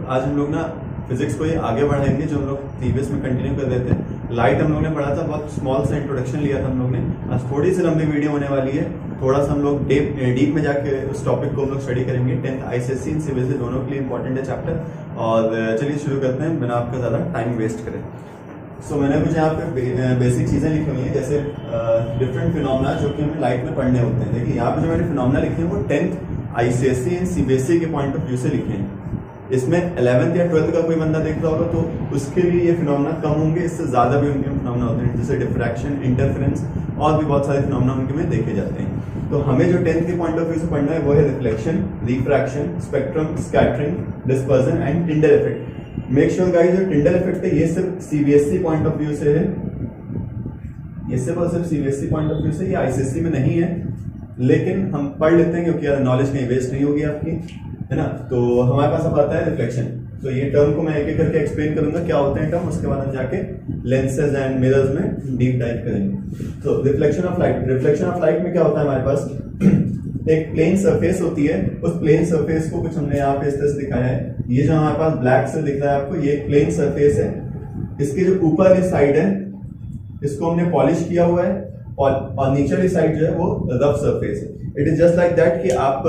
आज हम लोग ना फिजिक्स को ये आगे बढ़ाएंगे जो हम लोग प्रीवियस में कंटिन्यू कर रहे थे। लाइट हम लोग ने पढ़ा था, बहुत स्मॉल सा इंट्रोडक्शन लिया था हम लोग ने। आज थोड़ी सी लंबी वीडियो होने वाली है, थोड़ा सा हम लोग डीप में जाके उस टॉपिक को हम लोग स्टडी करेंगे। 10th ICSE एंड CBSE दोनों के लिए इंपॉर्टेंट है चैप्टर। और चलिए शुरू करते हैं बिना आपका ज़्यादा टाइम वेस्ट करें। मैंने कुछ यहाँ पे बेसिक चीज़ें लिखी हुई हैं, जैसे डिफरेंट फिनोमेना जो कि हमें लाइट में पढ़ने होते हैं। देखिए यहाँ पे जो मैंने फिनोमेना लिखे हैं वो 10th ICSE एंड CBSE के पॉइंट ऑफ व्यू से लिखे हैं। इसमें 11th या 12th का कोई बंदा देख रहा होगा तो उसके लिए ये फिनोमेना कम होंगे, इससे ज़्यादा भी उनके फिनोमेना होते हैं, जैसे डिफ्रैक्शन, इंटरफेरेंस और भी बहुत सारे फिनोमेना उनके में देखे जाते हैं। तो हमें जो 10th के पॉइंट ऑफ व्यू से पढ़ना है वो है reflection, refraction, spectrum, scattering, dispersion and Tyndall effect. Make sure guys जो टिंडल इफेक्ट है ये सिर्फ CBSE पॉइंट ऑफ व्यू से है, ये सिर्फ और सिर्फ CBSE पॉइंट ऑफ व्यू से, ये ICSE में नहीं है, लेकिन हम पढ़ लेते हैं क्योंकि नॉलेज कहीं वेस्ट नहीं होगी आपकी, है ना। तो हमारे पास अब आता है रिफ्लेक्शन। तो ये टर्म को मैं एक एक करके एक्सप्लेन करूंगा क्या होते हैं टर्म, उसके बाद हम जाके लेंसेज एंड मिरर्स में डीप डाइव करेंगे। तो reflection of light, reflection of light में क्या होता है हमारे पास एक प्लेन सरफेस होती है, उस प्लेन सरफेस को कुछ हमने यहाँ पे इस तरह से दिखाया है। ये जो हमारे पास ब्लैक से दिख रहा है आपको, ये एक प्लेन सरफेस है। इसकी जो ऊपर वाली साइड है इसको हमने पॉलिश किया हुआ है और नीचे वाली साइड जो है वो रफ सरफेस है। It is just like that कि आप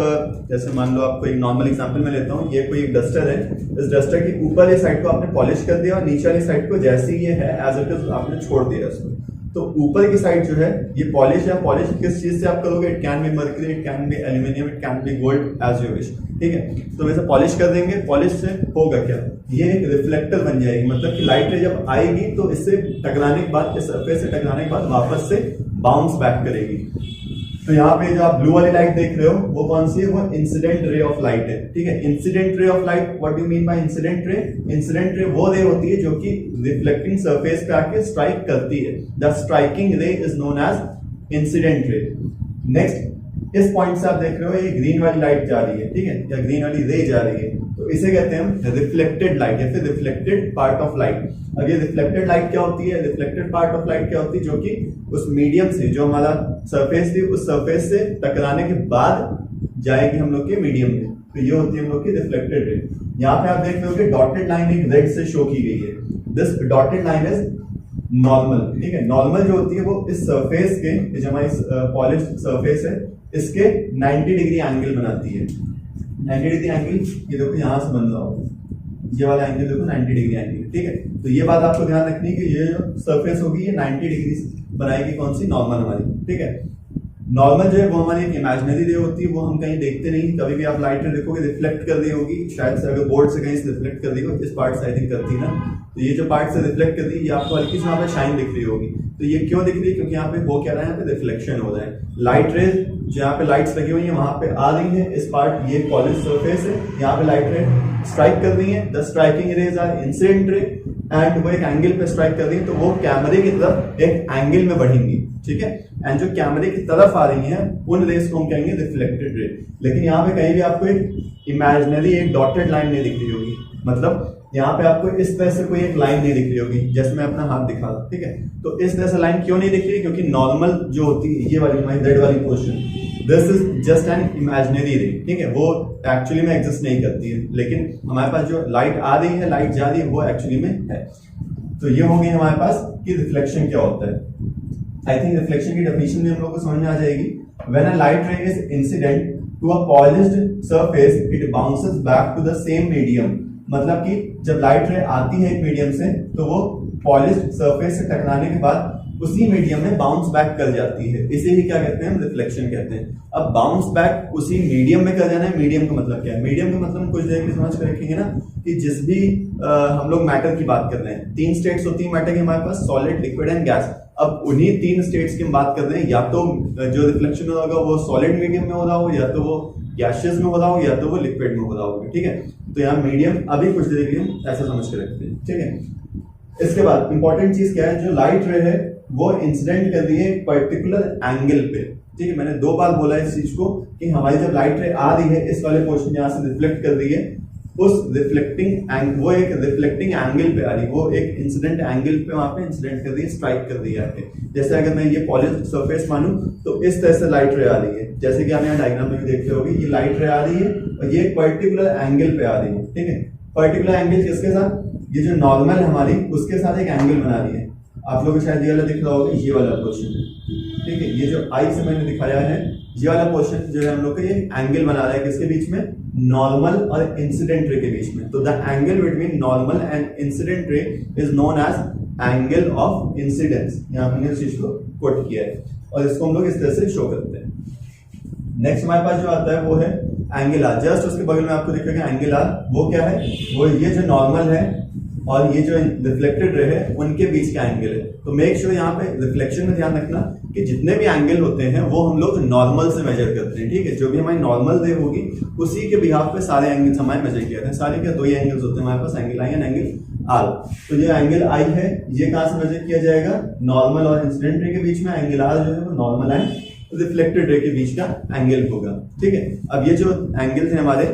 जैसे मान लो आपको एक नॉर्मल एग्जांपल में लेता हूँ, ये कोई एक डस्टर है, इस डस्टर की ऊपर वाली साइड को आपने पॉलिश कर दिया और नीचे वाली साइड को जैसे ही ये है एज इट इज आपने छोड़ दिया इसको। तो ऊपर की साइड जो है ये पॉलिश है। पॉलिश किस चीज से आप करोगे? It can be mercury, it can be aluminium, it can be gold, as you wish, ठीक है। तो वैसे पॉलिश कर देंगे, पॉलिश से होगा क्या, ये एक रिफ्लेक्टर बन जाएगी, मतलब कि लाइट रे जब आएगी तो इससे टकराने के बाद, इस सरफेस से टकराने के बाद वापस से बाउंस बैक करेगी। तो यहाँ पे जो आप ब्लू वाली लाइट देख रहे हो वो कौन सी है? वो इंसिडेंट रे ऑफ लाइट है, ठीक है। Incident ray of light, what do you mean by incident ray? Incident ray वो रे होती है जो कि रिफ्लेक्टिंग सरफेस पे आके स्ट्राइक करती है। The striking ray is known as incident ray. Next, इस पॉइंट से आप देख रहे हो ये ग्रीन वाली लाइट जा रही है, ठीक है, या ग्रीन वाली रे जा रही है, तो इसे कहते हैं हम रिफ्लेक्टेड लाइट या फिर रिफ्लेक्टेड पार्ट ऑफ लाइट। अब ये रिफ्लेक्टेड लाइट क्या होती है? रिफ्लेक्टेड पार्ट ऑफ लाइट क्या होती है? जो कि उस मीडियम से, जो हमारा सरफेस थी उस सरफेस से टकराने के बाद जाएगी हम लोग के मीडियम में, तो ये होती है हम लोग की रिफ्लेक्टेड रे। यहाँ पे आप देख रहे हो कि डॉटेड लाइन एक रेड से शो की गई है। This dotted line is normal, ठीक है। नॉर्मल जो होती है वो इस सरफेस के, जो हमारी पॉलिश सरफेस है, इसके 90 डिग्री एंगल बनाती है। 90 डिग्री एंगल ये देखो यहाँ से बन रहा हो, ये वाला एंगल देखो 90 डिग्री एंगल, ठीक है। तो ये बात आपको ध्यान रखनी है कि ये जो सरफेस होगी ये 90 डिग्री बनाएगी, कौन सी? नॉर्मल हमारी, ठीक है। नॉर्मल जो है वो हमारी एक इमेजिनरी रे होती है, वो हम कहीं देखते नहीं। कभी भी आप लाइट रे देखोगे रिफ्लेक्ट कर रही होगी, शायद से अगर बोर्ड से कहीं से रिफ्लेक्ट कर रही हो, इस पार्ट से आई थिंक करती है ना, तो ये जो पार्ट से रिफ्लेक्ट कर रही है ये आपको हल्की सी यहाँ पे शाइन दिख रही होगी। तो ये क्यों दिख रही है? क्योंकि यहाँ पे हो क्या रहा है, यहाँ पे रिफ्लेक्शन हो रहा है। लाइट रे जो यहाँ पे लाइट्स लगी हुई है वहां पे आ रही है, इस पार्ट ये पॉलिश सरफेस है, यहाँ पे लाइट रे स्ट्राइक कर रही है। The striking rays are incident ray and वो एक एंगल पे स्ट्राइक कर रही है, तो वो कैमरे की तरफ एक एंगल में बढ़ेंगी, ठीक है। एंड जो कैमरे की तरफ आ रही हैं उन रेस को हम कहेंगे रिफ्लेक्टेड रे। लेकिन यहाँ पे कहीं भी आपको एक इमेजिनरी एक डॉटेड लाइन नहीं दिख रही होगी, मतलब यहाँ पे आपको इस तरह से कोई एक लाइन नहीं दिख रही होगी, जैसे मैं अपना हाथ दिखा रहा, ठीक है। तो इस तरह से लाइन क्यों नहीं दिख रही? क्योंकि नॉर्मल जो होती है ये वाली हमारी रेड वाली portion, this is just an imaginary रे, ठीक है, वो एक्चुअली में एग्जिस्ट नहीं करती है। लेकिन हमारे पास जो लाइट आ रही है, लाइट जा रही है, वो एक्चुअली में है। तो ये हो गई हमारे पास कि रिफ्लेक्शन क्या होता है। आई थिंक रिफ्लेक्शन की डेफिनेशन भी हम लोग को समझ में आ जाएगी। When a light ray is incident to a polished surface it bounces back to the same medium. मतलब कि जब लाइट रे आती है एक मीडियम से तो वो पॉलिश्ड सरफेस से टकराने के बाद उसी मीडियम में बाउंस बैक कर जाती है। इसे ही क्या कहते हैं? हम रिफ्लेक्शन कहते हैं। अब बाउंस बैक उसी मीडियम में कर जाना है। मीडियम का मतलब क्या है? मीडियम का मतलब कुछ देर के समझ कर रखेंगे ना कि जिस भी हम लोग मैटर की बात कर रहे हैं, 3 स्टेट्स होती है मैटर की हमारे पास, सॉलिड, लिक्विड एंड गैस। अब उन्हीं 3 स्टेट्स की हम बात कर रहे हैं, या तो जो रिफ्लेक्शन होगा वो सॉलिड मीडियम में हो रहा हो, या तो वो गैसियस में हो रहा हो, या तो वो लिक्विड में हो रहा होगा, ठीक है। तो यहाँ मीडियम अभी कुछ देर के लिए हम ऐसा समझ के रखते हैं, ठीक है। इसके बाद इंपॉर्टेंट चीज क्या है? जो लाइट रे है वो इंसिडेंट कर रही है एक पर्टिकुलर एंगल पे, ठीक है। मैंने 2 बार बोला इस चीज को कि हमारी जब लाइट रे आ रही है इस वाले पोर्शन यहाँ से रिफ्लेक्ट कर रही है, उस रिफ्लेक्टिंग वो एक रिफ्लेक्टिंग एंगल पे आ रही है, वो एक इंसिडेंट एंगल पे वहां पे इंसिडेंट कर रही है, स्ट्राइक कर रही है। जैसे अगर मैं ये पॉलिश सरफेस मानूं तो इस तरह से लाइट रे आ रही है, जैसे कि आप यहाँ डायग्राम में भी देख रहे होगे, ये लाइट रे आ रही है और ये एक पर्टिकुलर एंगल पे आ रही है, ठीक है। पर्टिकुलर एंगल किसके साथ, ये जो नॉर्मल हमारी उसके साथ एक एंगल बना रही है। आप लोगों को शायद ये वाला दिख रहा होगा, ये वाला पोर्शन, ठीक है, ये जो आई से मैंने दिखाया है, ये वाला पोर्शन जो है हम लोग को ये एंगल बना रहा है किसके बीच में, नॉर्मल और इंसिडेंट रे के बीच में। तो the angle between normal and incident ray is known as angle of incidence. यहाँ हमने इस चीज को कोट किया है और इसको हम लोग इस तरह से शो करते हैं। नेक्स्ट हमारे पास जो आता है वो है एंगल आर। जस्ट उसके बगल में आपको दिखेगा एंगल आर। वो क्या है, वो ये जो नॉर्मल है और ये जो रिफ्लेक्टेड रे है उनके बीच का एंगल है। तो मेक श्योर यहाँ पे रिफ्लेक्शन में ध्यान रखना कि जितने भी एंगल होते हैं वो हम लोग नॉर्मल से मेजर करते हैं, ठीक है। जो भी हमारी नॉर्मल रे होगी उसी के बिहाफ पे सारे एंगल्स हमारे मेजर किए जाते हैं। सारे क्या, दो ही एंगल्स होते हैं हमारे पास, angle I and angle R. तो ये एंगल आई है, ये कहाँ से मेजर किया जाएगा, नॉर्मल और इंसिडेंट रे के बीच में। एंगल आर जो है वो नॉर्मल एंड रिफ्लेक्टेड रे के बीच का एंगल होगा, ठीक है। अब ये जो एंगल थे हमारे,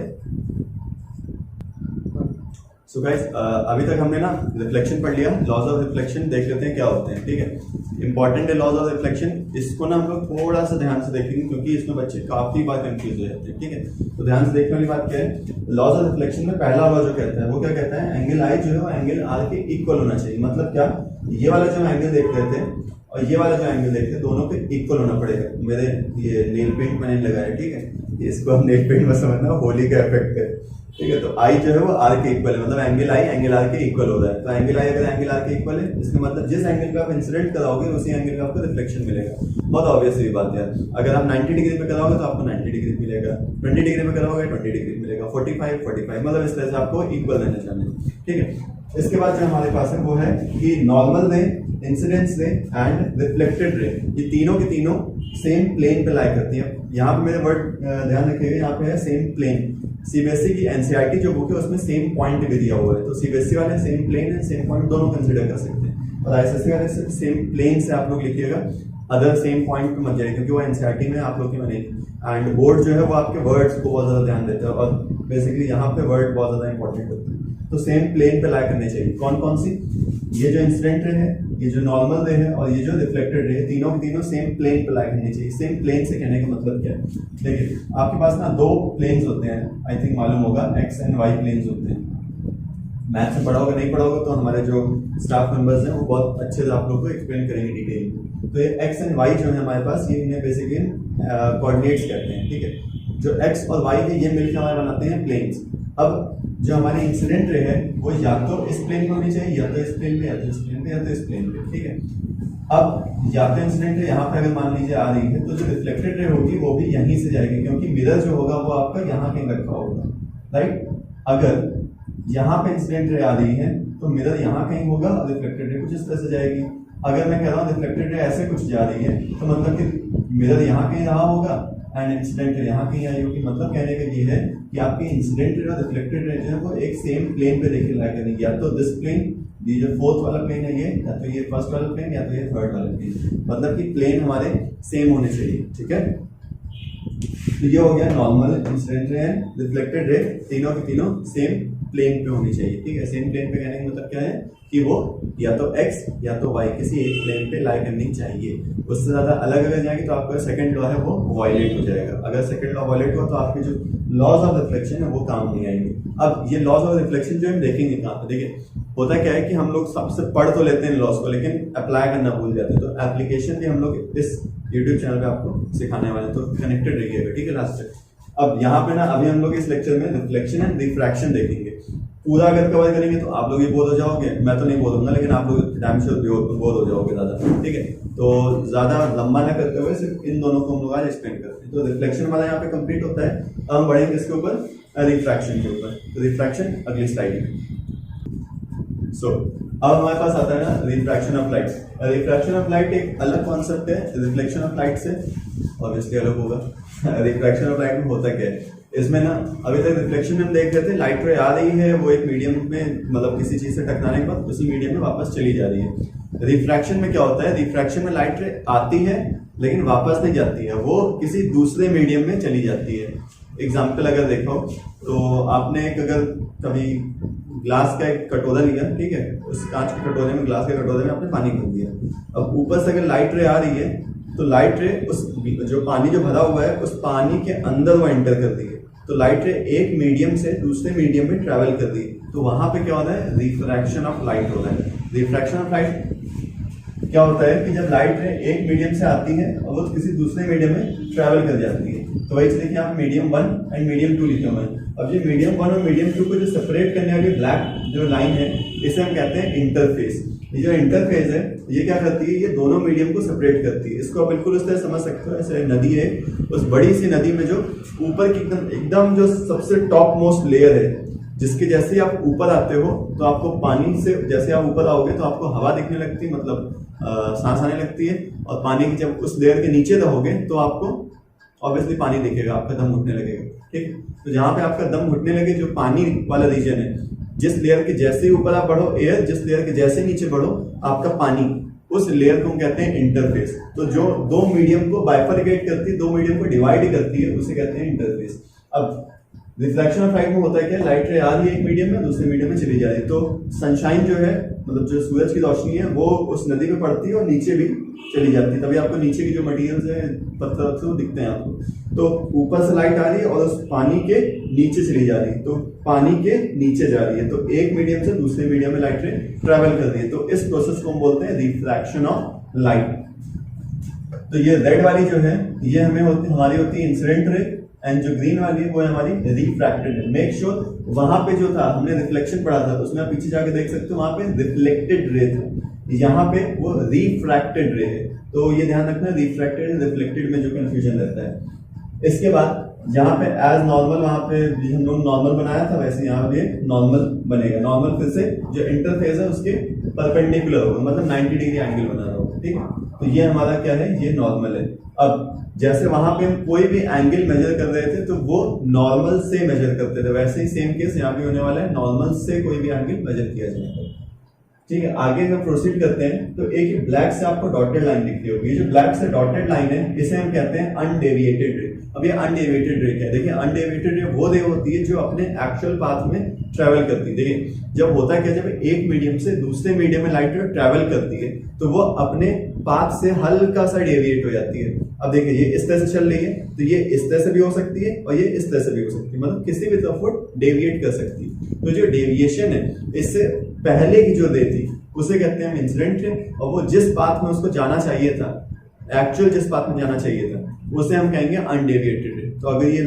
सो गाइस अभी तक हमने ना रिफ्लेक्शन पढ़ लिया, लॉज ऑफ रिफ्लेक्शन देख लेते हैं क्या होते हैं, ठीक है। इंपॉर्टेंट है लॉज ऑफ रिफ्लेक्शन, इसको ना हम लोग थोड़ा सा ध्यान से देखेंगे क्योंकि इसमें बच्चे काफी बार कंफ्यूज हो जाते हैं, ठीक है। तो ध्यान से देखने वाली बात क्या है, लॉज ऑफ रिफ्लेक्शन में पहला लॉ जो कहता है वो क्या कहता है, एंगल आई जो है वो एंगल आर के इक्वल होना चाहिए। मतलब क्या, ये वाला जो एंगल देख रहे थे और ये वाला जो एंगल देखते हैं दोनों के इक्वल होना पड़ेगा। मेरे ये नेल पेंट मैंने लगाया, ठीक है, इसको हम नेल पेंट में समझना, होली का इफेक्ट है, ठीक है। तो आई जो है वो आर के इक्वल है, मतलब एंगल आई एंगल आर के इक्वल हो रहा है। तो एंगल आई अगर एंगल आर के इक्वल है, इसका मतलब जिस एंगल पे आप इंसिडेंट कराओगे उसी एंगल का आपको रिफ्लेक्शन मिलेगा। बहुत ऑब्वियस सी बात है, अगर आप 90 डिग्री पे कराओगे तो आपको 90 डिग्री मिलेगा, 20 डिग्री पे कराओगे 20 डिग्री मिलेगा, 45 मतलब इस तरह से आपको इक्वल रहना चाहिए, ठीक है। इसके बाद जो हमारे पास है वो है कि नॉर्मल रे, इंसिडेंस रे एंड रिफ्लेक्टेड रे, ये तीनों के तीनों सेम प्लेन पे लाई करती है। यहाँ पे मेरे वर्ड ध्यान रखिएगा, यहाँ पे है सेम प्लेन। सीबीएसई की एनसीईआरटी जो बुक है उसमें सेम पॉइंट भी दिया हुआ है, तो सीबीएसई वाले same plane and same point दोनों कंसिडर कर सकते हैं, और आईसीएसई वाले सेम प्लेन से आप लोग लिखिएगा, अदर सेम पॉइंट पे मत जाइए क्योंकि वो एनसीईआरटी में आप लोग की बनेगी। एंड बोर्ड जो है वो आपके वर्ड्स को बहुत ज्यादा ध्यान देता है और बेसिकली यहाँ पे वर्ड बहुत ज्यादा इंपॉर्टेंट होते हैं। तो सेम प्लेन पे लाई करने चाहिए। कौन कौन सी, ये जो इंसिडेंट रे है, ये जो नॉर्मल रे है और ये जो रिफ्लेक्टेड रे है, तीनों के तीनों सेम प्लेन पे लाई करनी चाहिए। सेम प्लेन से कहने का मतलब क्या है, देखिए आपके पास ना दो प्लेन्स होते हैं, आई थिंक मालूम होगा, एक्स एंड वाई प्लेन्स होते हैं। मैथ से पढ़ा होगा, नहीं पढ़ा होगा तो हमारे जो स्टाफ मेंबर्स हैं वो बहुत अच्छे से आप लोग को एक्सप्लेन करेंगे डिटेल में। तो ये एक्स एंड वाई जो है हमारे पास, ये इन्हें बेसिकली कोऑर्डिनेट्स कहते हैं, ठीक है। जो एक्स और वाई है ये मिलकर हमारे बनाते हैं प्लेन्स। अब जो हमारी इंसिडेंट रे है वो या तो इस प्लेन पे होनी चाहिए, या तो इस प्लेन पे, या तो इस प्लेन पे, या तो इस प्लेन पे, ठीक है। अब या तो इंसिडेंट रे यहाँ पे अगर मान लीजिए आ रही है तो जो रिफ्लेक्टेड रे होगी वो भी यहीं से जाएगी क्योंकि मिरर जो होगा वो आपका यहाँ कहीं रखा होगा, राइट। अगर यहाँ पे इंसिडेंट रे आ रही है तो मिरर यहाँ कहीं होगा और रिफ्लेक्टेड रे कुछ इस तरह से जाएगी। अगर मैं कह रहा हूँ रिफ्लेक्टेड रे ऐसे कुछ जा रही है तो मतलब कि मिरर यहाँ कहीं रहा होगा एंड इंसिडेंट रे यहाँ कहीं आई होगी। मतलब कहने का ये है कि आपकी इंसिडेंट रे और रिफ्लेक्टेड रे जो है वो एक सेम प्लेन पे देखिए लाई करेंगे, या तो दिस प्लेन, ये जो फोर्थ वाला प्लेन है ये, या तो ये फर्स्ट वाला प्लेन, या तो ये थर्ड वाला प्लेन। मतलब कि प्लेन हमारे सेम होने चाहिए, ठीक है। तो ये हो गया normal, incident ray and reflected ray, तीनों के तीनों सेम प्लेन पे होनी चाहिए, ठीक है। सेम प्लेन पे कहने का मतलब क्या है कि वो या तो x या तो y किसी एक प्लेन पे लाई करनी चाहिए। उससे ज्यादा अलग अगर जाएंगे तो आपका सेकंड लॉ है वो वायलेट हो जाएगा। अगर सेकंड लॉ वायलेट हुआ तो आपके जो लॉज ऑफ रिफ्लेक्शन है वो काम नहीं आएंगे। अब ये लॉज ऑफ रिफ्लेक्शन जो हम देखेंगे कहाँ पे, देखिए होता क्या है कि हम लोग सबसे पढ़ तो लेते हैं लॉज को लेकिन अप्लाई करना भूल जाते हैं। तो एप्लीकेशन भी हम लोग इस यूट्यूब चैनल पे आपको सिखाने वाले, तो कनेक्टेड रहिएगा, ठीक है लास्ट तक। अब यहाँ पे ना अभी हम लोग इस लेक्चर में रिफ्लेक्शन एंड रिफ्रैक्शन देखेंगे। पूरा अगर कवर करेंगे तो आप लोग ये बोर हो जाओगे, मैं तो नहीं बोर होऊंगा लेकिन आप लोग टाइम से बोर हो जाओगे ज्यादा, ठीक है। तो ज्यादा लंबा ना करते हुए सिर्फ इन दोनों को हम लोग आज एक्सप्लेन करते हैं। तो रिफ्लेक्शन वाला यहाँ पे कंप्लीट होता है। अब हम बढ़ेंगे इसके ऊपर रिफ्रैक्शन के ऊपर। तो रिफ्रैक्शन अगली स्लाइड में। सो अब हमारे पास आता है ना refraction of light. Refraction of light एक अलग कॉन्सेप्ट है रिफ्लेक्शन ऑफ लाइट से, ऑब्वियसली अलग होगा। रिफ्रैक्शन ऑफ लाइट में होता क्या है, इसमें ना अभी तक रिफ्लेक्शन में हम देख रहे थे लाइट रे आ रही है, वो एक मीडियम में मतलब किसी चीज से टकराने के बाद उसी मीडियम में वापस चली जा रही है। रिफ्रैक्शन में क्या होता है, रिफ्रैक्शन में लाइट रे आती है लेकिन वापस नहीं जाती है, वो किसी दूसरे मीडियम में चली जाती है। एग्जाम्पल अगर देखो तो आपने एक अगर कभी ग्लास का एक कटोरा लिया, ठीक है, उस कांच के कटोरे में, ग्लास के कटोरे में आपने पानी भर दिया। अब ऊपर से अगर लाइट रे आ रही है तो लाइट रे उस जो पानी जो भरा हुआ है उस पानी के अंदर वो एंटर कर रही है, तो लाइट रे एक मीडियम से दूसरे मीडियम में ट्रेवल कर रही है, तो वहां पे क्या होता है, रिफ्रैक्शन ऑफ लाइट होता है। रिफ्रैक्शन ऑफ लाइट क्या होता है कि जब लाइट रे एक मीडियम से आती है और वो किसी दूसरे मीडियम में ट्रेवल कर जाती है, तो वही देखिए आप मीडियम 1 एंड मीडियम 2 लिखे हुए हैं। अब ये मीडियम 1 और मीडियम 2 को जो सेपरेट करने वाली ब्लैक जो लाइन है, इसे हम कहते हैं इंटरफेस। ये जो इंटरफेस है ये क्या करती है, ये दोनों मीडियम को सेपरेट करती है। इसको आप बिल्कुल उस तरह समझ सकते हो, ऐसे नदी है, उस बड़ी सी नदी में जो ऊपर की एकदम जो सबसे टॉप मोस्ट लेयर है, जिसके जैसे ही आप ऊपर आते हो तो आपको पानी से, जैसे आप ऊपर आओगे तो आपको हवा दिखने लगती है, मतलब सांस आने लगती है, और पानी की जब उस लेयर के नीचे रहोगे तो आपको ऑब्वियसली पानी दिखेगा, आपका दम घुटने लगेगा। ठीक, तो जहाँ पे आपका दम घुटने लगे, जो पानी वाला रीजन है, जिस लेयर के जैसे ही ऊपर आप बढ़ो एयर, जिस लेयर के जैसे ही नीचे बढ़ो आपका पानी, उस लेयर को हम कहते हैं इंटरफेस। तो जो दो मीडियम को बाइफरकेट करती है, दो मीडियम को डिवाइड करती है, उसे कहते हैं इंटरफेस। अब रिफ्लेक्शन ऑफ लाइट में होता है क्या, लाइट रे आ रही है एक मीडियम में, दूसरे मीडियम में चली जा रही है, तो सनशाइन जो है, मतलब जो सूरज की रोशनी है, वो उस नदी में पड़ती है और नीचे भी चली जाती है, तभी आपको नीचे की जो मटेरियल्स है, पत्थर से वो दिखते हैं आपको। तो ऊपर से लाइट आ रही है और उस पानी के नीचे चली जा रही है, तो पानी के नीचे जा रही है, तो एक मीडियम से दूसरे मीडियम में लाइट रे ट्रेवल कर रही है, तो इस प्रोसेस को हम बोलते हैं रिफ्रैक्शन ऑफ लाइट। तो ये रेड वाली जो है, ये हमारी होती है इंसिडेंट रे, एंड जो ग्रीन वाली है वो है हमारी रिफ्रैक्टेड रे। मेक श्योर वहां पे जो था, हमने रिफ्लेक्शन पढ़ा था, उसमें आप पीछे जाके देख सकते हो, वहां पे रिफ्लेक्टेड रे था, यहाँ पे वो रिफ्रैक्टेड रे है। तो ये ध्यान रखना, रिफ्रैक्टेड एंड रिफ्लेक्टेड में जो कंफ्यूजन रहता है। इसके बाद यहाँ पे एज नॉर्मल, वहां पे हम लोग नॉर्मल बनाया था, वैसे यहाँ पे नॉर्मल बनेगा। नॉर्मल फिर से जो इंटरफेस है उसके परपेंडिकुलर होगा, मतलब 90 डिग्री एंगल बना रहा होगा। ठीक है, तो ये हमारा क्या है, ये नॉर्मल है। अब जैसे वहां पे हम कोई भी एंगल मेजर कर रहे थे तो वो नॉर्मल से मेजर करते थे, वैसे ही सेम केस यहाँ पे होने वाला है, नॉर्मल से कोई भी एंगल मेजर किया जाएगा। ठीक है, आगे हम प्रोसीड करते हैं। तो एक ब्लैक से आपको डॉटेड लाइन दिख रही होगी, ये जो ब्लैक से डॉटेड लाइन है, इसे हम कहते हैं अनडेविएटेड रे। अब ये अनडेविएटेड रे क्या है, देखिए अनडेविएटेड रे वो रे होती है जो अपने एक्चुअल पाथ में ट्रेवल करती है। देखिए जब होता है क्या, जब एक मीडियम से दूसरे मीडियम में लाइट ट्रेवल करती है तो वो अपने पाथ से हल्का सा डेविएट हो जाती है। अब देखिए ये इस तरह से चल रही है, तो ये इस तरह से भी हो सकती है और ये इस तरह से भी हो सकती है, मतलब किसी भी तरफ वो डेविएट कर सकती है। तो जो डेविएशन है, इससे पहले की जो रे थी उसे कहते हैं इंसिडेंट रे, और वो जिस पाथ में उसको जाना चाहिए था, एक्चुअल जिस पाथ में जाना चाहिए था, उसे हम कहेंगे अनडेविएटेड रे। तो अगर ये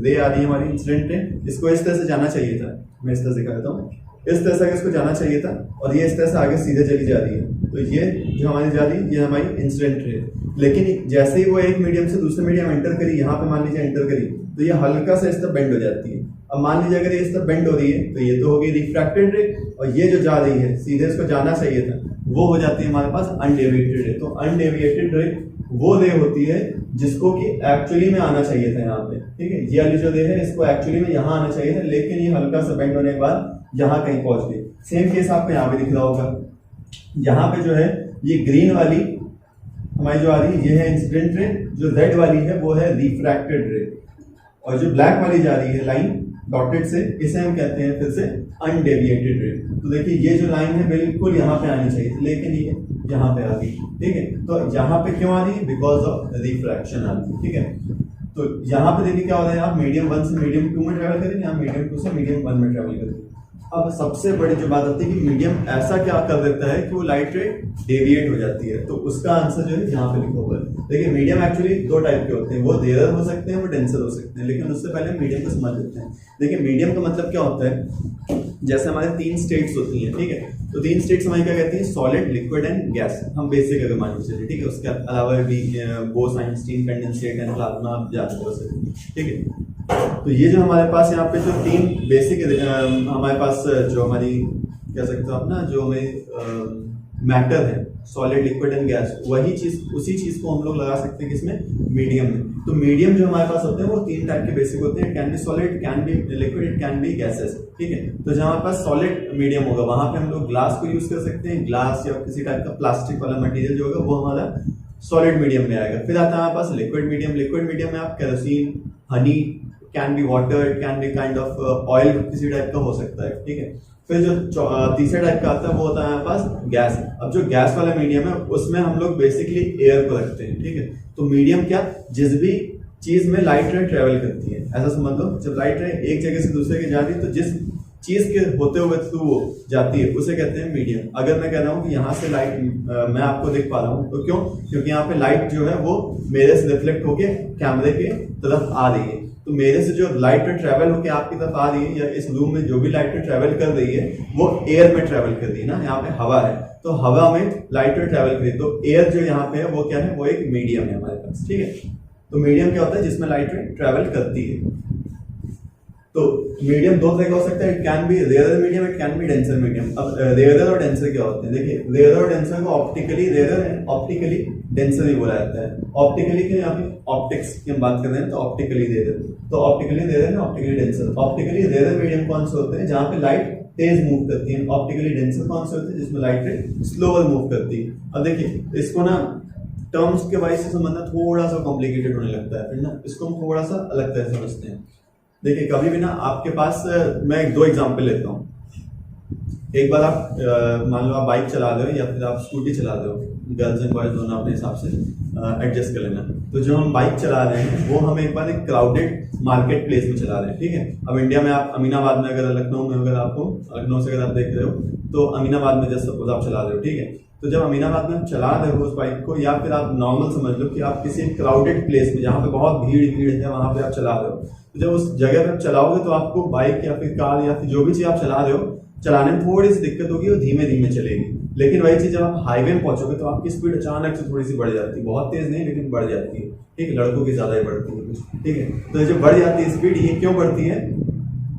रे आ रही है हमारी इंसिडेंट रे, इसको इस तरह से जाना चाहिए था, मैं इस तरह से कहता हूँ, इस तरह से इसको जाना चाहिए था, और ये इस तरह से आगे सीधे चली जा रही है, तो ये जो हमारी जा रही है ये हमारी इंसिडेंट रे। लेकिन जैसे ही वो एक मीडियम से दूसरे मीडियम एंटर करी, यहाँ पे मान लीजिए एंटर करी, तो ये हल्का सा इस तरह बेंड हो जाती है। अब मान लीजिए अगर ये इस तरह बेंड हो रही है तो ये तो होगी रिफ्रैक्टेड रे, और ये जो जा रही है सीधे इसको जाना चाहिए था, वो हो जाती है हमारे पास अनडेविएटेड रे। तो अनडेविएटेड रे वो रे होती है जिसको कि एक्चुअली में आना चाहिए था यहाँ पे। ठीक है, ये वाली जो रे है इसको एक्चुअली में यहाँ आना चाहिए था, लेकिन ये हल्का सा बेंड होने के बाद यहाँ कहीं पहुंच गई। सेम केस आपको यहाँ पे दिख रहा होगा, यहाँ पे जो है ये ग्रीन वाली हमारी जो आ रही है ये है इंसिडेंट रे, जो रेड वाली है वो है रिफ्रैक्टेड रे, और जो ब्लैक वाली जा रही है लाइन डॉटेड से, इसे हम कहते हैं फिर से अनडेविएटेड रे। तो देखिए ये जो लाइन है बिल्कुल यहाँ पे आनी चाहिए थी, लेकिन ये यहाँ पे आ गई। ठीक है, तो यहाँ पे क्यों आ रही है, बिकॉज ऑफ रिफ्रैक्शन आ रही है। ठीक है, तो यहाँ पे देखिए क्या हो रहा है, आप मीडियम 1 से मीडियम 2 में ट्रेवल करेंगे, यहाँ मीडियम 2 से मीडियम 1 में ट्रेवल करेंगे। अब सबसे बड़ी जो बात होती है कि मीडियम ऐसा क्या कर देता है कि वो लाइट रे डेविएट हो जाती है, तो उसका आंसर जो है यहाँ पे लिखा हुआ है। देखिए मीडियम एक्चुअली दो टाइप के होते हैं, वो रेयर हो सकते हैं, वो डेंसर हो सकते हैं, लेकिन उससे पहले मीडियम को समझ लेते हैं। देखिए मीडियम का मतलब क्या होता है, जैसे हमारे 3 स्टेट्स होती हैं। ठीक है, तो 3 स्टेट्स हमारी क्या कहती हैं, सॉलिड, लिक्विड एंड गैस। हम बेसिक अगर मान लीजिए, ठीक है, उसके अलावा भी Bose, Einstein, condensate and plasma आप जानते हो। ठीक है, तो ये जो हमारे पास यहाँ पे जो 3 बेसिक हमारे पास जो हमारी कह सकते हो आप ना, जो हमें मैटर है, सॉलिड, लिक्विड एंड गैस, वही चीज, उसी चीज को हम लोग लगा सकते हैं किसमें, मीडियम में। तो मीडियम जो हमारे पास होते हैं वो 3 टाइप के बेसिक होते हैं, can be solid, can be liquid, it can B gases. ठीक है, तो जहाँ हमारे पास सॉलिड मीडियम होगा वहां पे हम लोग ग्लास को यूज कर सकते हैं, ग्लास या किसी टाइप का प्लास्टिक वाला मटेरियल जो होगा वो हमारा सॉलिड मीडियम में आएगा। फिर आता है हमारे पास लिक्विड मीडियम। लिक्विड मीडियम में आप kerosene, Honey, can be water, can be kind of oil किसी टाइप का हो सकता है। ठीक है, फिर जो तीसरा टाइप का आता है वो होता है हमारे पास गैस। अब जो गैस वाला मीडियम है उसमें हम लोग बेसिकली एयर को रखते हैं। ठीक है, तो मीडियम क्या, जिस भी चीज में लाइट रे ट्रेवल करती है। ऐसा समझ लो, जब लाइट रे एक जगह से दूसरे के जा रही है तो जिस चीज के होते हुए थ्रू वो जाती है उसे कहते हैं मीडियम। अगर मैं कह रहा हूँ कि यहाँ से लाइट मैं आपको देख पा रहा हूँ तो क्यों? क्योंकि यहाँ पे लाइट जो है वो मेरे से रिफ्लेक्ट होके कैमरे के तरफ आ रही है। तो मेरे से जो लाइट ट्रेवल होके आपकी तरफ आ रही है, या इस रूम में जो भी लाइट ट्रेवल कर रही है वो एयर में ट्रेवल कर रही है ना। यहाँ पे हवा है तो हवा में लाइट ट्रेवल कर रही है, तो एयर जो यहाँ पे है वो क्या है? वो एक मीडियम है हमारे पास, ठीक है। तो मीडियम क्या होता है? जिसमें लाइट ट्रेवल करती है। तो मीडियम दो तरह का हो सकता है, it can be rare medium, it can be denser medium. अब रेयर और डेंसर क्या होते हैं? देखिए, रेयर और डेंसर को optically rare and optically denser भी बोला जाता है। ऑप्टिकली के यहाँ पे ऑप्टिक्स की हम बात कर रहे हैं तो ऑप्टिकली रेयर, तो optically rare and optically denser. Optically rare medium कौन से होते हैं? जहाँ पे लाइट तेज मूव करती है। ऑप्टिकली डेंसर कौन से होते हैं? जिसमें लाइट स्लोअर मूव करती है। अब देखिए, इसको ना टर्म्स के वाइज से समझना थोड़ा सा कॉम्प्लिकेटेड होने लगता है, फिर ना इसको हम थोड़ा सा अलग तरह से समझते हैं। देखिए, कभी भी ना आपके पास, मैं दो एग्जांपल लेता हूँ। एक बार आप मान लो आप बाइक चला रहे हो या फिर आप स्कूटी चला रहे हो, गर्ल्स एंड बॉयज दोनों अपने हिसाब से एडजस्ट कर लेना। तो जो हम बाइक चला रहे हैं वो हम एक बार एक क्राउडेड मार्केट प्लेस में चला रहे हैं, ठीक है। अब इंडिया में आप अमीनाबाद में, अगर लखनऊ में, अगर आपको लखनऊ से अगर आप देख रहे हो तो अमीनाबाद में जैसे सपोज आप चला रहे हो, ठीक है। तो जब अमीनाबाद में आप चला रहे हो उस बाइक को, या फिर आप नॉर्मल समझ लो कि आप किसी क्राउडेड प्लेस में जहाँ पे बहुत भीड़ है वहां पे आप चला रहे हो, तो जब उस जगह पे आप चलाओगे तो आपको बाइक या फिर कार या फिर जो भी चीज आप चला रहे हो, चलाने में थोड़ी सी दिक्कत होगी, वो धीमे धीमे चलेगी। लेकिन वही चीज जब आप हाईवे में पहुंचोगे तो आपकी स्पीड अचानक से थोड़ी सी बढ़ जाती है, बहुत तेज नहीं लेकिन बढ़ जाती है, ठीक है। लड़कों की ज्यादा ही बढ़ती है कुछ, ठीक है। तो जब बढ़ जाती है स्पीड, ये क्यों बढ़ती है?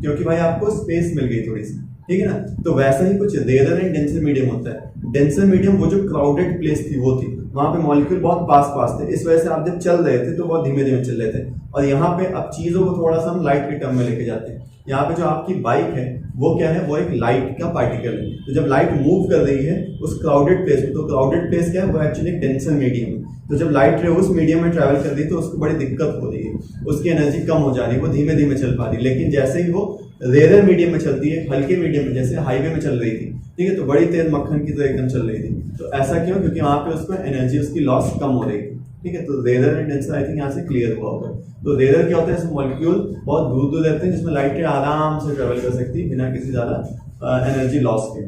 क्योंकि भाई आपको स्पेस मिल गई थोड़ी सी, ठीक है ना। तो वैसा ही कुछ रेयर एंड डेंसर मीडियम होता है। डेंसर मीडियम वो जो क्राउडेड प्लेस थी वो थी, वहां पे मॉलिक्यूल बहुत पास थे, इस वजह से आप जब चल रहे थे तो बहुत धीमे धीमे चल रहे थे। और यहाँ पे अब चीजों को थोड़ा सा हम लाइट के टर्म में लेके जाते हैं। यहाँ पे जो आपकी बाइक है वो क्या है? वो एक लाइट का पार्टिकल है। तो जब लाइट मूव कर रही है उस क्राउडेड प्लेस में, तो क्राउडेड प्लेस क्या है? वो एक्चुअली डेंसर मीडियम है। तो जब लाइट रे उस मीडियम में ट्रैवल कर रही है तो उसको बड़ी दिक्कत हो रही है, उसकी एनर्जी कम हो जा रही है, वो धीमे धीमे चल पा रही है। लेकिन जैसे ही वो रेयर मीडियम में चलती है, हल्के मीडियम में, जैसे हाईवे में चल रही थी, ठीक है, तो बड़ी तेज मक्खन की तरह एकदम चल रही थी। तो ऐसा क्यों? क्योंकि वहां पे उसको एनर्जी उसकी लॉस कम हो रही थी, ठीक है। तो rare and denser I think यहाँ से क्लियर हुआ होगा। तो रेयर क्या होता है? इसमें मॉलिक्यूल बहुत दूर दूर रहते हैं, जिसमें लाइट आराम से ट्रेवल कर सकती है बिना किसी ज्यादा एनर्जी लॉस के।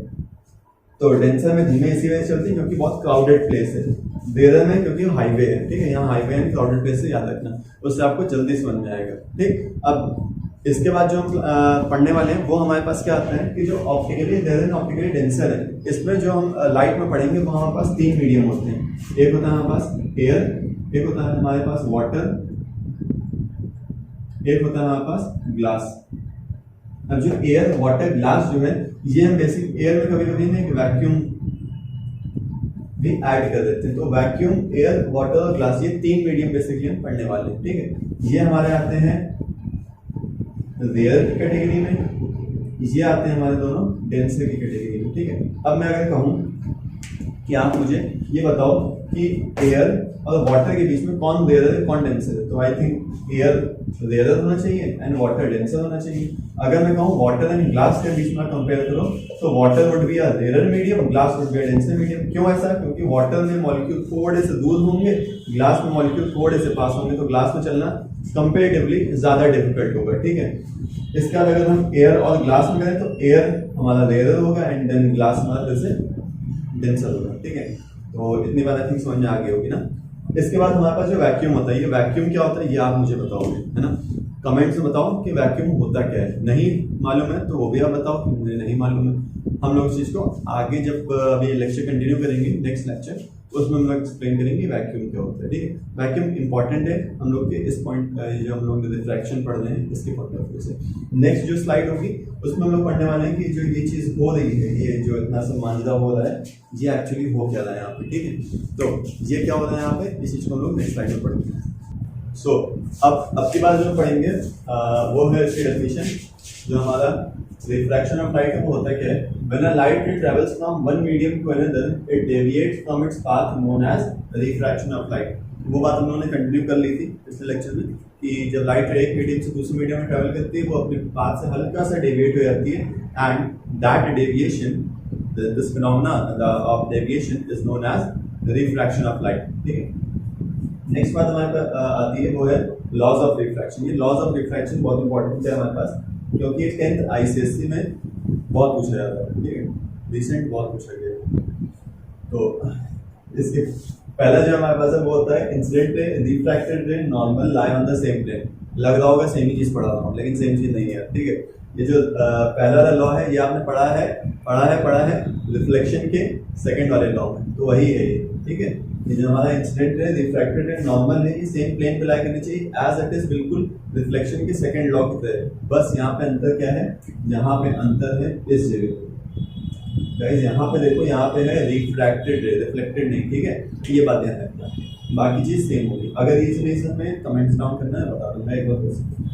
तो डेंसर में धीमे इसी वजह से चलती है क्योंकि बहुत क्राउडेड प्लेस है। रेयर में क्योंकि हाईवे है, ठीक है। यहाँ हाईवे एंड क्राउडेड प्लेस से याद रखना, उससे आपको जल्दी समझ में आएगा, ठीक। अब इसके बाद जो हम पढ़ने वाले हैं वो हमारे पास क्या आता है कि जो optically rare and optically denser है, इसमें जो हम लाइट में पढ़ेंगे वो हमारे पास तीन मीडियम होते हैं। एक होता है हमारे पास एयर, एक होता है हमारे पास वाटर, एक होता है हमारे पास ग्लास। अब जो एयर, वाटर, ग्लास जो है, ये हम बेसिक एयर में कभी कभी एक वैक्यूम भी ऐड कर देते हैं। तो वैक्यूम, एयर, वाटर और ग्लास, ये तीन मीडियम बेसिकली हम पढ़ने वाले हैं, ठीक है। ये हमारे आते हैं रेयर की कैटेगरी में, ये आते हैं हमारे दोनों डेंसर की कैटेगरी में, ठीक है। अब मैं अगर कहूँ कि आप मुझे ये बताओ कि एयर और वाटर के बीच में कौन रेयर है कौन डेंसर है, तो आई थिंक एयर रेयर होना चाहिए एंड वाटर डेंसर होना चाहिए। अगर मैं कहूँ वाटर एंड ग्लास के बीच में कंपेयर करो तो water would be a rare medium और glass would be a denser medium. क्यों ऐसा? क्योंकि वाटर में मॉलिक्यूल थोड़े से दूर होंगे, ग्लास में मॉलिक्यूल थोड़े से पास होंगे, तो ग्लास में चलना कंपेरेटिवली ज्यादा डिफिकल्ट होगा, ठीक है। इसके बाद अगर हम एयर और ग्लास में करें तो एयर हमारा रेयर होगा एंड देन ग्लास हमारा फिर से डेंसर होगा, ठीक है। तो इतनी बात आई थिंक समझ में आ गई होगी ना। इसके बाद हमारे पास जो वैक्यूम होता है, ये वैक्यूम क्या होता है ये आप मुझे बताओगे, है ना। कमेंट्स में बताओ कि वैक्यूम होता क्या है। नहीं मालूम है तो वो भी आप बताओ कि मुझे नहीं मालूम है। हम लोग इस चीज को आगे जब अभी लेक्चर कंटिन्यू करेंगे, नेक्स्ट लेक्चर, उसमें हम लोग एक्सप्लेन करेंगे वैक्यूम क्या होता है, ठीक है। वैक्यूम इंपॉर्टेंट है हम लोग के इस पॉइंट, जो हम लोग रिफ्रैक्शन पढ़ रहे हैं इसके पॉइंट ऑफ व्यू से। नेक्स्ट जो स्लाइड होगी उसमें हम लोग पढ़ने वाले हैं कि जो ये चीज हो रही है, ये जो इतना सम्मानिता हो रहा है, ये एक्चुअली हो क्या रहा है यहाँ पे, ठीक है। तो ये क्या हो रहा है यहाँ पे, इस चीज को हम लोग नेक्स्ट स्लाइड में पढ़ेंगे। सो अब की बार जो पढ़ेंगे वो है इसकी डेफिनेशन। जो हमारा रिफ्रैक्शन ऑफ लाइट है वो होता क्या है? When a light travels from one medium to another, it deviates from its path known as refraction of light। वो बात हम लोगों ने कंटिन्यू कर ली थी पिछले लेक्चर में कि जब लाइट एक मीडियम से दूसरे मीडियम में ट्रैवल करती है वो अपने पाथ से हल्का सा डेविएट हो जाती है and that deviation, this phenomena of deviation is known as refraction of light, ठीक है। नेक्स्ट बात हमारे पास आती है वो है लॉज ऑफ रिफ्रैक्शन। ये लॉज ऑफ रिफ्रैक्शन बहुत इंपॉर्टेंट है हमारे पास, क्योंकि 10th ICSE में बहुत पूछा जाता है, ठीक है, रिसेंट बहुत पूछा गया। तो इसके पहला जो हमारे पास है वो होता है incident ray, refracted ray, normal, lie on the same plane. लग रहा होगा सेम ही चीज पढ़ा रहा हूँ, लेकिन सेम चीज नहीं है, ठीक है। ये जो पहला लॉ है ये आपने पढ़ा है रिफ्लेक्शन के सेकंड वाले लॉ में, तो वही है ये, ठीक है। ये जो हमारा इंसिडेंट है, रिफ्रैक्टेड है, नॉर्मल है, ये सेम प्लेन पे लाई करनी चाहिए एज इट इज, बिल्कुल रिफ्लेक्शन के सेकंड लॉ की तरह। बस यहाँ पे अंतर क्या है, यहाँ पे अंतर है इस जगह पे गाइस, यहाँ पे देखो, यहाँ पे है रिफ्रैक्टेड रे, रिफ्लेक्टेड नहीं, ठीक है। ये बात ध्यान रखना, बाकी चीज सेम होगी। अगर ये चीज हमें कमेंट्स डाउन करना है बता दूंगा एक बार।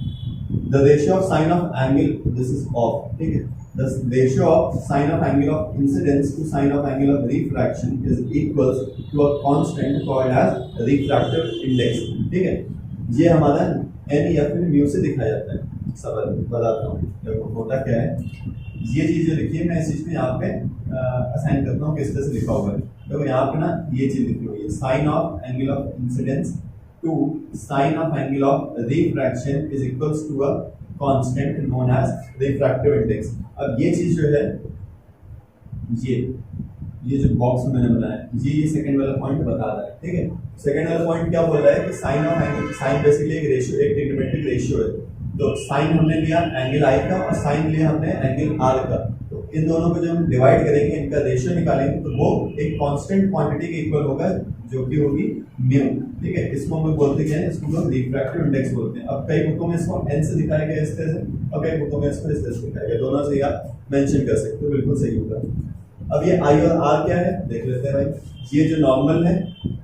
The ratio of sine of angle, this is off, ठीक है। The ratio of sine of angle of incidence to sine of angle of refraction is equals to a constant called as refractive index, ठीक है। ये हमारा n या फिर mu से दिखाया जाता है। सब बताता हूँ, देखो होता क्या है, ये चीज जो लिखी है मैं इस चीज को यहाँ पे असाइन करता हूँ किस तरह से लिखा हुआ है। देखो यहाँ पे ना ये चीज लिखी हुई है, sine of angle of incidence to sine of angle of refraction is equals to a constant known as refractive index। अब ये चीज जो है, ये जो बॉक्स में मैंने बनाया, ये सेकंड वाला पॉइंट बता रहा है, ठीक है। सेकंड वाला पॉइंट क्या बोल रहा है कि sine of angle, sine basically एक रेशियो, एक ट्रिग्नोमेट्रिक रेशियो है। तो साइन हमने लिया एंगल आई का और साइन लिया हमने एंगल आर का, तो इन दोनों को जब हम डिवाइड करेंगे, इनका रेशियो निकालेंगे, तो वो एक कांस्टेंट क्वांटिटी के इक्वल होगा जो कि होगी म्यू, ठीक है। इसको हम लोग बोलते क्या है, इसको लोग रिफ्रैक्टिव इंडेक्स बोलते हैं। अब कई बुकों में इसको n से दिखाया गया इस तरह से, और कई बुकों में इसको इस तरह से दिखाया गया, दोनों से आप मेंशन कर सकते हो, बिल्कुल सही होगा। अब ये आई और आर क्या है देख लेते हैं भाई। ये जो नॉर्मल है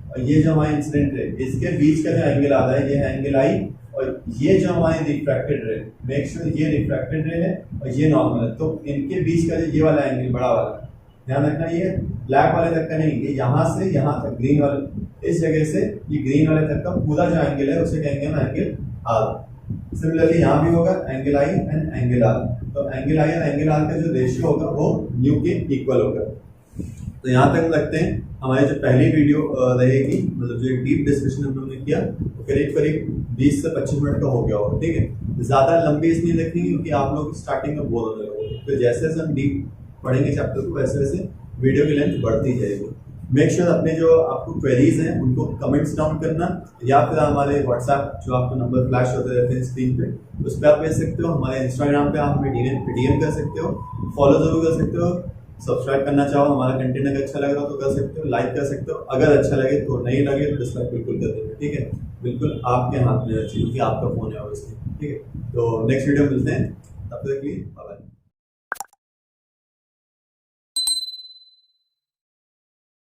और ये जो हमारा इंसिडेंट है, इसके बीच का जो एंगल आता है ये है एंगल आई, और ये जो हमारे रिफ्रैक्टेड रे, मेक श्योर ये रिफ्रैक्टेड रे है और ये नॉर्मल है, तो इनके बीच का जो ये वाला एंगल बड़ा वाला, ध्यान रखना, ये ब्लैक वाले तक का नहीं, ये यहाँ से यहाँ तक ग्रीन वाले, इस जगह से ये ग्रीन वाले तक का पूरा जो एंगल है उसे कहेंगे हम एंगल आर। सिमिलरली यहाँ भी होगा angle I and angle R, तो एंगल आई और एंगल आर का जो रेशियो होगा वो म्यू के इक्वल होगा। तो यहाँ तक लगते हैं हमारी जो पहली वीडियो रहेगी, मतलब जो एक डीप डिस्कशन हम लोगों ने किया, तो करीब करीब 20 से 25 मिनट का हो गया होगा, ठीक है। ज़्यादा लंबी इसलिए रखेंगे क्योंकि आप लोग स्टार्टिंग में बोर होने लगोगे, तो जैसे जैसे हम डीप पढ़ेंगे चैप्टर को वैसे वैसे वीडियो की लेंथ बढ़ती जाएगी। मेक श्योर अपने जो आपको क्वेरीज हैं उनको कमेंट्स डाउन करना, या फिर हमारे व्हाट्सएप जो आपको नंबर फ्लैश होते रहते हैं स्क्रीन पे, उस पर आप भेज सकते हो। हमारे इंस्टाग्राम पे आप हमें डीएम कर सकते हो, फॉलो जरूर कर सकते हो। सब्सक्राइब करना चाहो, हमारा कंटेंट अगर अच्छा लग रहा हो तो कर सकते हो, लाइक कर सकते हो, अगर अच्छा लगे तो, नहीं लगे तो डिसलाइक बिल्कुल कर देना, ठीक है। बिल्कुल आपके हाथ में चाहिए क्योंकि आपका फोन है ऑब्वियसली, ठीक है। तो नेक्स्ट वीडियो मिलते हैं, तब तक के लिए बाय।